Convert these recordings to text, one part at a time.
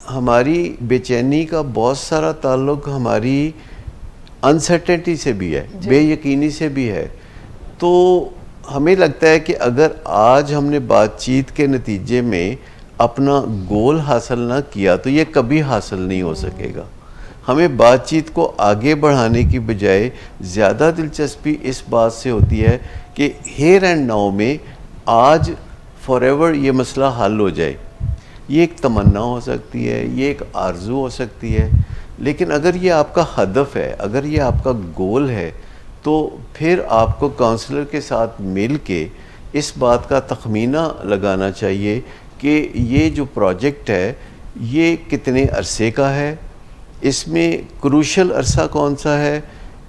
ہماری بے چینی کا بہت سارا تعلق ہماری انسرٹنٹی سے بھی ہے، بے یقینی سے بھی ہے۔ تو ہمیں لگتا ہے کہ اگر آج ہم نے بات چیت کے نتیجے میں اپنا گول حاصل نہ کیا تو یہ کبھی حاصل نہیں ہو سکے گا۔ ہمیں بات چیت کو آگے بڑھانے کی بجائے زیادہ دلچسپی اس بات سے ہوتی ہے کہ ہیئر اینڈ ناؤ میں آج فار ایور یہ مسئلہ حل ہو جائے۔ یہ ایک تمنا ہو سکتی ہے، یہ ایک آرزو ہو سکتی ہے، لیکن اگر یہ آپ کا ہدف ہے، اگر یہ آپ کا گول ہے، تو پھر آپ کو کونسلر کے ساتھ مل کے اس بات کا تخمینہ لگانا چاہیے کہ یہ جو پروجیکٹ ہے یہ کتنے عرصے کا ہے، اس میں کروشل عرصہ کون سا ہے،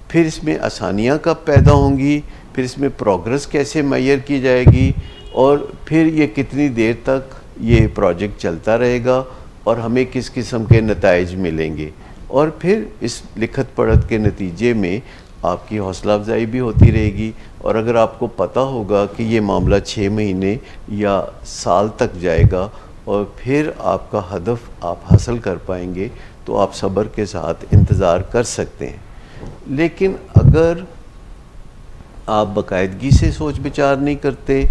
پھر اس میں آسانیاں کب پیدا ہوں گی، پھر اس میں پروگرس کیسے میئر کی جائے گی، اور پھر یہ کتنی دیر تک یہ پروجیکٹ چلتا رہے گا اور ہمیں کس قسم کے نتائج ملیں گے۔ اور پھر اس لکھت پڑھت کے نتیجے میں آپ کی حوصلہ افزائی بھی ہوتی رہے گی، اور اگر آپ کو پتہ ہوگا کہ یہ معاملہ 6 مہینے یا سال تک جائے گا اور پھر آپ کا ہدف آپ حاصل کر پائیں گے تو آپ صبر کے ساتھ انتظار کر سکتے ہیں۔ لیکن اگر آپ باقاعدگی سے سوچ بچار نہیں کرتے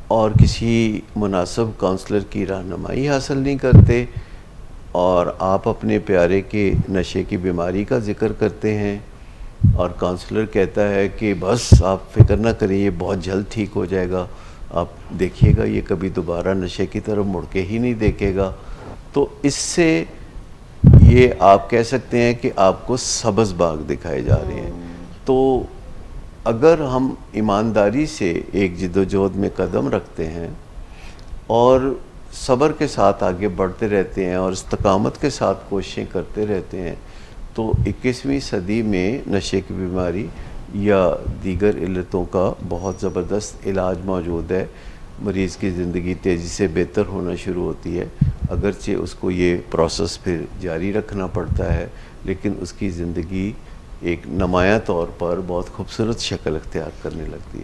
اور کسی مناسب کونسلر کی رہنمائی حاصل نہیں کرتے، اور آپ اپنے پیارے کے نشے کی بیماری کا ذکر کرتے ہیں اور کونسلر کہتا ہے کہ بس آپ فکر نہ کریں یہ بہت جلد ٹھیک ہو جائے گا، آپ دیکھیے گا یہ کبھی دوبارہ نشے کی طرف مڑ کے ہی نہیں دیکھے گا، تو اس سے یہ آپ کہہ سکتے ہیں کہ آپ کو سبز باغ دکھائے جا رہے ہیں۔ تو اگر ہم ایمانداری سے ایک جدوجہد میں قدم رکھتے ہیں اور صبر کے ساتھ آگے بڑھتے رہتے ہیں اور استقامت کے ساتھ کوششیں کرتے رہتے ہیں، تو 21ویں صدی میں نشے کی بیماری یا دیگر علتوں کا بہت زبردست علاج موجود ہے۔ مریض کی زندگی تیزی سے بہتر ہونا شروع ہوتی ہے، اگرچہ اس کو یہ پروسیس پھر جاری رکھنا پڑتا ہے، لیکن اس کی زندگی ایک نمایاں طور پر بہت خوبصورت شکل اختیار کرنے لگتی ہے۔